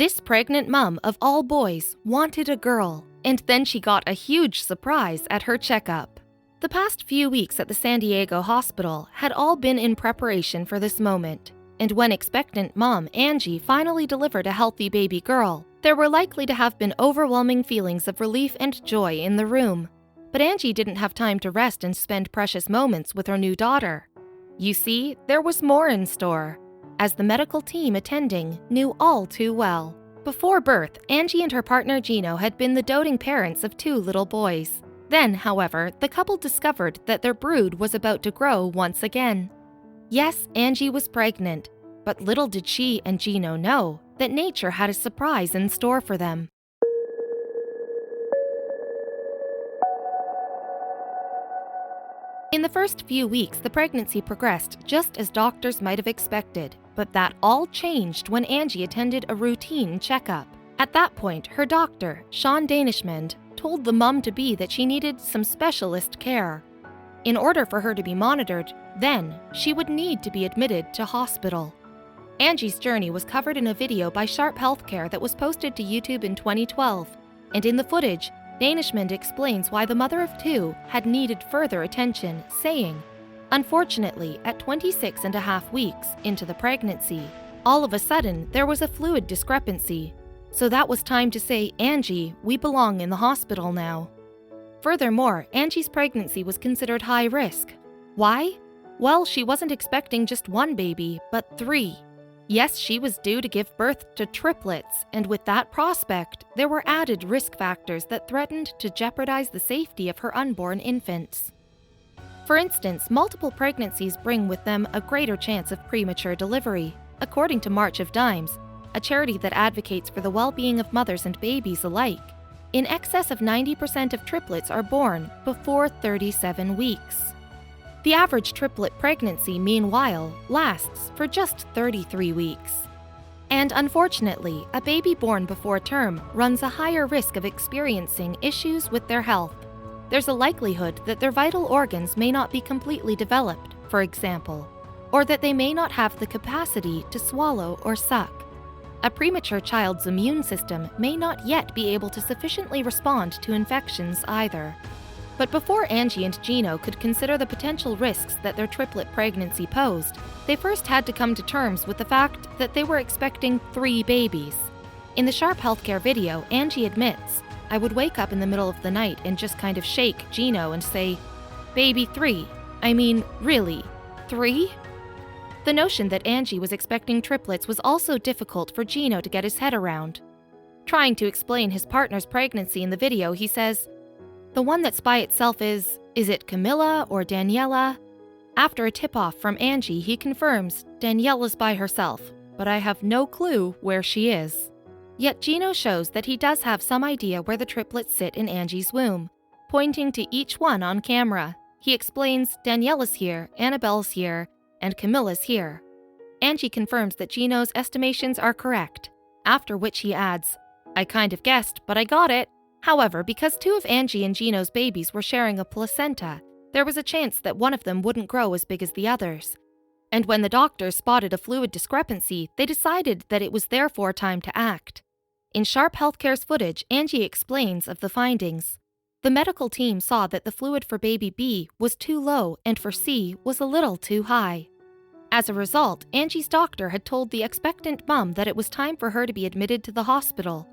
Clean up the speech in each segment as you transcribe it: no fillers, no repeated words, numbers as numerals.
This pregnant mom of all boys wanted a girl, and then she got a huge surprise at her checkup. The past few weeks at the San Diego hospital had all been in preparation for this moment, and when expectant mom Angie finally delivered a healthy baby girl, there were likely to have been overwhelming feelings of relief and joy in the room. But Angie didn't have time to rest and spend precious moments with her new daughter. You see, there was more in store, as the medical team attending knew all too well. Before birth, Angie and her partner Gino had been the doting parents of 2 little boys. Then, however, the couple discovered that their brood was about to grow once again. Yes, Angie was pregnant, but little did she and Gino know that nature had a surprise in store for them. In the first few weeks, the pregnancy progressed just as doctors might have expected, but that all changed when Angie attended a routine checkup. At that point, her doctor, Sean Danishmend, told the mum-to-be that she needed some specialist care. In order for her to be monitored, then, she would need to be admitted to hospital. Angie's journey was covered in a video by Sharp Healthcare that was posted to YouTube in 2012, and in the footage, Danishmend explains why the mother of 2 had needed further attention, saying, "Unfortunately, at 26 and a half weeks into the pregnancy, all of a sudden there was a fluid discrepancy. So that was time to say, Angie, we belong in the hospital now." Furthermore, Angie's pregnancy was considered high risk. Why? Well, she wasn't expecting just 1 baby, but 3. Yes, she was due to give birth to triplets, and with that prospect, there were added risk factors that threatened to jeopardize the safety of her unborn infants. For instance, multiple pregnancies bring with them a greater chance of premature delivery, according to March of Dimes, a charity that advocates for the well-being of mothers and babies alike. In excess of 90% of triplets are born before 37 weeks. The average triplet pregnancy, meanwhile, lasts for just 33 weeks. And unfortunately, a baby born before term runs a higher risk of experiencing issues with their health. There's a likelihood that their vital organs may not be completely developed, for example, or that they may not have the capacity to swallow or suck. A premature child's immune system may not yet be able to sufficiently respond to infections either. But before Angie and Gino could consider the potential risks that their triplet pregnancy posed, they first had to come to terms with the fact that they were expecting 3 babies. In the Sharp Healthcare video, Angie admits, "I would wake up in the middle of the night and just kind of shake Gino and say, 'Baby 3, I mean, really, 3?' The notion that Angie was expecting triplets was also difficult for Gino to get his head around. Trying to explain his partner's pregnancy in the video, he says, 'The one that's by itself is it Camilla or Daniela?' After a tip-off from Angie, he confirms Daniela's by herself, but I have no clue where she is. Yet Gino shows that he does have some idea where the triplets sit in Angie's womb, pointing to each one on camera. He explains Daniela's here, Annabelle's here, and Camilla's here. Angie confirms that Gino's estimations are correct, after which he adds, "I kind of guessed, but I got it." However, because 2 of Angie and Gino's babies were sharing a placenta, there was a chance that one of them wouldn't grow as big as the others. And when the doctors spotted a fluid discrepancy, they decided that it was therefore time to act. In Sharp Healthcare's footage, Angie explains of the findings. The medical team saw that the fluid for baby B was too low and for C was a little too high. As a result, Angie's doctor had told the expectant mom that it was time for her to be admitted to the hospital,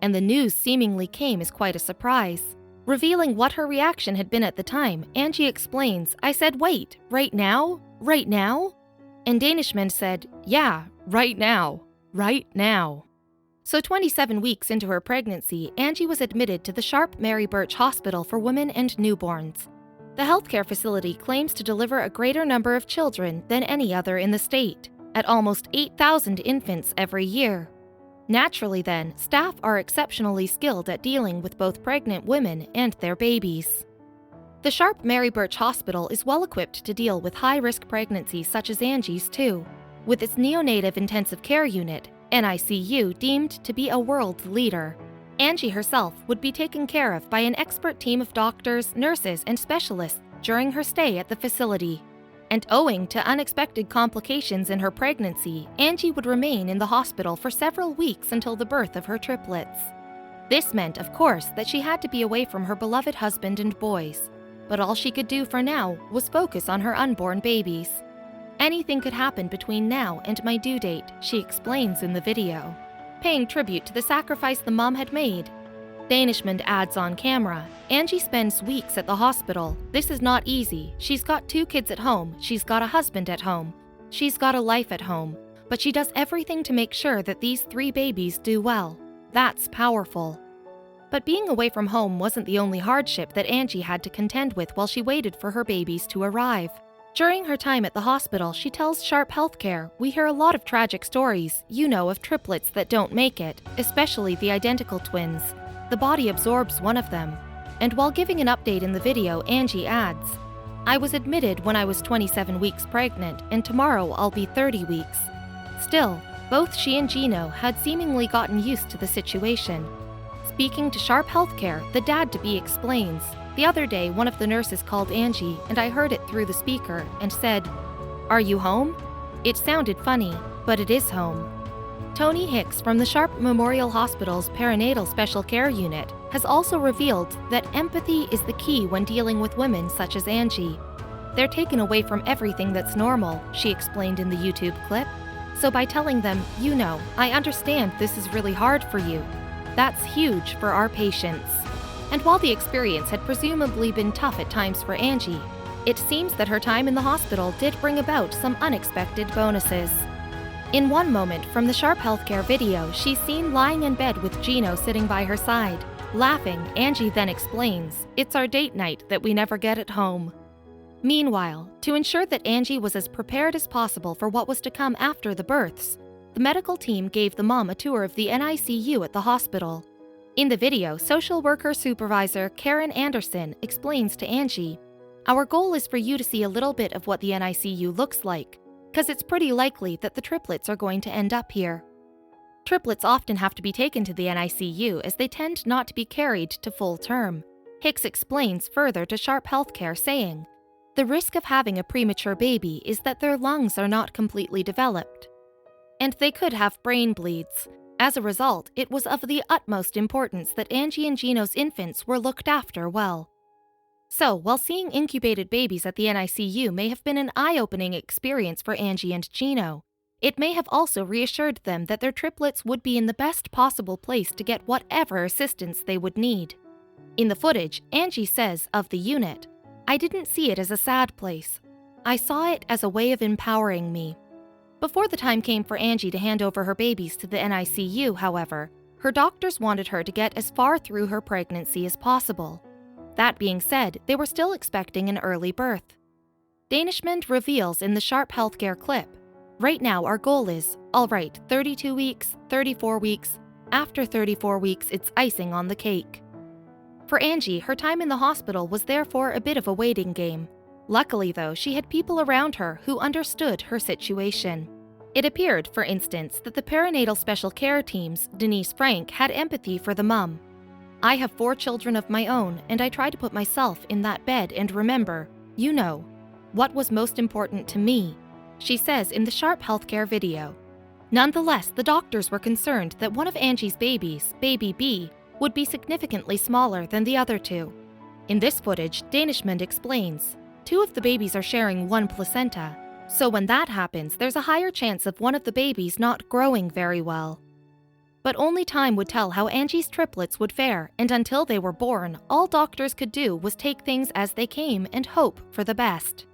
and the news seemingly came as quite a surprise. Revealing what her reaction had been at the time, Angie explains, "I said, wait, right now? Right now?" And Danishmend said, "Yeah, right now. Right now." So 27 weeks into her pregnancy, Angie was admitted to the Sharp Mary Birch Hospital for Women and Newborns. The healthcare facility claims to deliver a greater number of children than any other in the state, at almost 8,000 infants every year. Naturally then, staff are exceptionally skilled at dealing with both pregnant women and their babies. The Sharp Mary Birch Hospital is well equipped to deal with high-risk pregnancies such as Angie's too, with its neonatal intensive care unit, NICU, deemed to be a world leader. Angie herself would be taken care of by an expert team of doctors, nurses, and specialists during her stay at the facility. And owing to unexpected complications in her pregnancy, Angie would remain in the hospital for several weeks until the birth of her triplets. This meant, of course, that she had to be away from her beloved husband and boys. But all she could do for now was focus on her unborn babies. Anything could happen between now and my due date, she explains in the video, paying tribute to the sacrifice the mom had made. Danishmend adds on camera, Angie spends weeks at the hospital. This is not easy. She's got 2 kids at home. She's got a husband at home. She's got a life at home. But she does everything to make sure that these 3 babies do well. That's powerful. But being away from home wasn't the only hardship that Angie had to contend with while she waited for her babies to arrive. During her time at the hospital, she tells Sharp Healthcare, we hear a lot of tragic stories, of triplets that don't make it, especially the identical twins. The body absorbs one of them. And while giving an update in the video, Angie adds, I was admitted when I was 27 weeks pregnant, and tomorrow I'll be 30 weeks. Still, both she and Gino had seemingly gotten used to the situation. Speaking to Sharp Healthcare, the dad-to-be explains, the other day one of the nurses called Angie and I heard it through the speaker and said, Are you home? It sounded funny, but it is home. Tony Hicks from the Sharp Memorial Hospital's Perinatal Special Care Unit has also revealed that empathy is the key when dealing with women such as Angie. They're taken away from everything that's normal, she explained in the YouTube clip. So by telling them, I understand this is really hard for you, that's huge for our patients. And while the experience had presumably been tough at times for Angie, it seems that her time in the hospital did bring about some unexpected bonuses. In one moment from the Sharp Healthcare video, she's seen lying in bed with Gino sitting by her side. Laughing, Angie then explains, it's our date night that we never get at home. Meanwhile, to ensure that Angie was as prepared as possible for what was to come after the births, the medical team gave the mom a tour of the NICU at the hospital. In the video, social worker supervisor Karen Anderson explains to Angie, our goal is for you to see a little bit of what the NICU looks like, because it's pretty likely that the triplets are going to end up here. Triplets often have to be taken to the NICU as they tend not to be carried to full term. Hicks explains further to Sharp Healthcare saying, the risk of having a premature baby is that their lungs are not completely developed, and they could have brain bleeds. As a result, it was of the utmost importance that Angie and Gino's infants were looked after well. So, while seeing incubated babies at the NICU may have been an eye-opening experience for Angie and Gino, it may have also reassured them that their triplets would be in the best possible place to get whatever assistance they would need. In the footage, Angie says of the unit, I didn't see it as a sad place. I saw it as a way of empowering me. Before the time came for Angie to hand over her babies to the NICU, however, her doctors wanted her to get as far through her pregnancy as possible. That being said, they were still expecting an early birth. Danishmend reveals in the Sharp Healthcare clip, right now our goal is, all right, 32 weeks, 34 weeks, after 34 weeks it's icing on the cake. For Angie, her time in the hospital was therefore a bit of a waiting game. Luckily though, she had people around her who understood her situation. It appeared, for instance, that the perinatal special care team's Denise Frank had empathy for the mum. I have 4 children of my own, and I try to put myself in that bed and remember, what was most important to me, she says in the Sharp Healthcare video. Nonetheless, the doctors were concerned that one of Angie's babies, baby B, would be significantly smaller than the other 2. In this footage, Danishmend explains, 2 of the babies are sharing one placenta, so when that happens, there's a higher chance of one of the babies not growing very well. But only time would tell how Angie's triplets would fare, and until they were born, all doctors could do was take things as they came and hope for the best.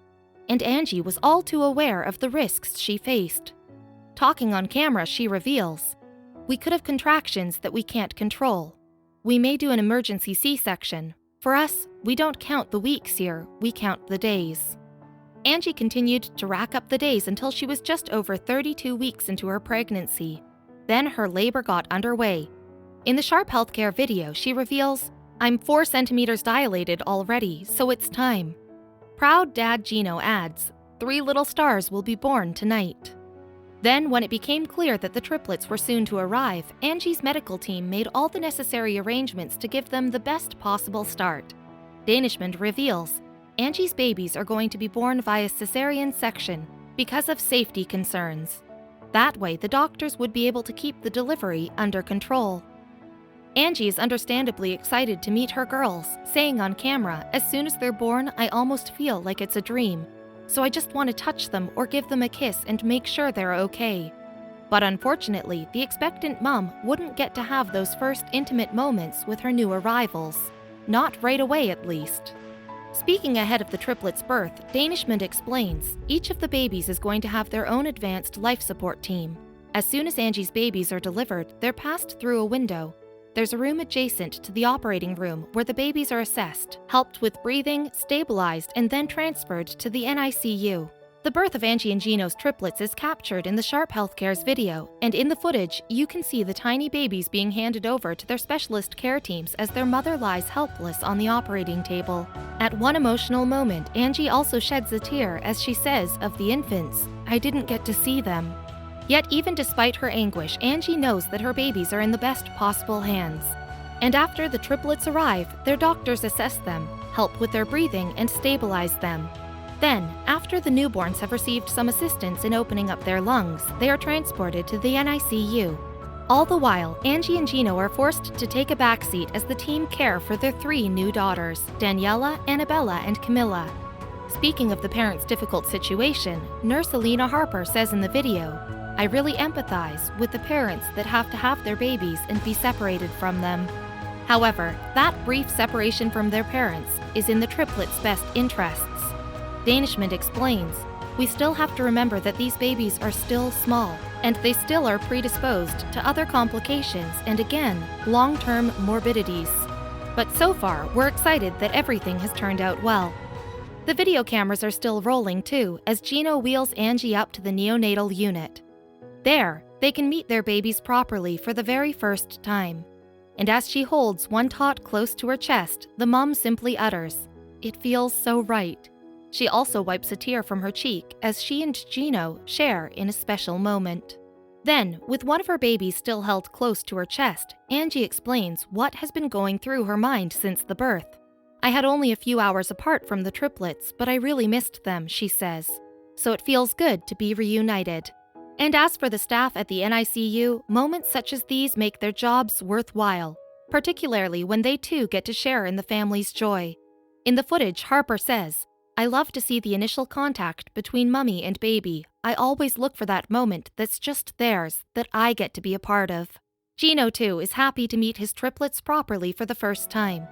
And Angie was all too aware of the risks she faced. Talking on camera, she reveals, we could have contractions that we can't control. We may do an emergency C-section. For us, we don't count the weeks here, we count the days. Angie continued to rack up the days until she was just over 32 weeks into her pregnancy. Then her labor got underway. In the Sharp Healthcare video, she reveals, I'm 4 centimeters dilated already, so it's time. Proud dad Gino adds, 3 little stars will be born tonight. Then, when it became clear that the triplets were soon to arrive, Angie's medical team made all the necessary arrangements to give them the best possible start. Danishmend reveals, Angie's babies are going to be born via cesarean section because of safety concerns. That way, the doctors would be able to keep the delivery under control. Angie is understandably excited to meet her girls, saying on camera, "As soon as they're born, I almost feel like it's a dream. So I just want to touch them or give them a kiss and make sure they're okay." But unfortunately, the expectant mom wouldn't get to have those first intimate moments with her new arrivals. Not right away, at least. Speaking ahead of the triplets' birth, Danishmend explains, each of the babies is going to have their own advanced life support team. As soon as Angie's babies are delivered, they're passed through a window. There's a room adjacent to the operating room where the babies are assessed, helped with breathing, stabilized, and then transferred to the NICU. The birth of Angie and Gino's triplets is captured in the Sharp Healthcare's video, and in the footage, you can see the tiny babies being handed over to their specialist care teams as their mother lies helpless on the operating table. At one emotional moment, Angie also sheds a tear as she says of the infants, "I didn't get to see them." Yet even despite her anguish, Angie knows that her babies are in the best possible hands. And after the triplets arrive, their doctors assess them, help with their breathing, and stabilize them. Then, after the newborns have received some assistance in opening up their lungs, they are transported to the NICU. All the while, Angie and Gino are forced to take a backseat as the team care for their 3 new daughters, Daniela, Annabella, and Camilla. Speaking of the parents' difficult situation, nurse Alina Harper says in the video, "I really empathize with the parents that have to have their babies and be separated from them." However, that brief separation from their parents is in the triplets' best interests. Danishmend explains, "We still have to remember that these babies are still small, and they still are predisposed to other complications and again, long-term morbidities. But so far, we're excited that everything has turned out well." The video cameras are still rolling too, as Gino wheels Angie up to the neonatal unit. There, they can meet their babies properly for the very first time. And as she holds one tot close to her chest, the mom simply utters, "It feels so right." She also wipes a tear from her cheek as she and Gino share in a special moment. Then, with one of her babies still held close to her chest, Angie explains what has been going through her mind since the birth. "I had only a few hours apart from the triplets, but I really missed them," she says. "So it feels good to be reunited." And as for the staff at the NICU, moments such as these make their jobs worthwhile, particularly when they too get to share in the family's joy. In the footage, Harper says, "I love to see the initial contact between mummy and baby. I always look for that moment that's just theirs, that I get to be a part of." Gino, too, is happy to meet his triplets properly for the first time.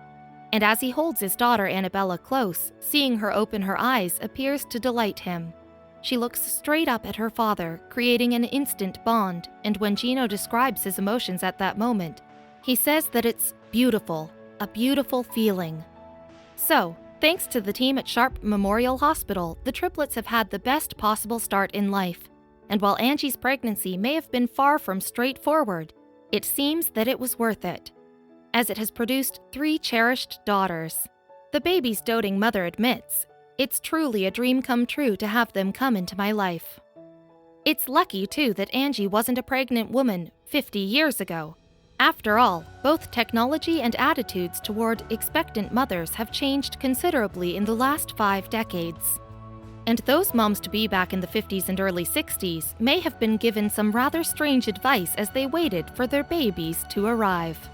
And as he holds his daughter Annabella close, seeing her open her eyes appears to delight him. She looks straight up at her father, creating an instant bond, and when Gino describes his emotions at that moment, he says that it's beautiful, a beautiful feeling. So, thanks to the team at Sharp Memorial Hospital, the triplets have had the best possible start in life. And while Angie's pregnancy may have been far from straightforward, it seems that it was worth it, as it has produced 3 cherished daughters. The baby's doting mother admits, "It's truly a dream come true to have them come into my life." It's lucky, too, that Angie wasn't a pregnant woman 50 years ago. After all, both technology and attitudes toward expectant mothers have changed considerably in the last 5 decades. And those moms-to-be back in the 50s and early 60s may have been given some rather strange advice as they waited for their babies to arrive.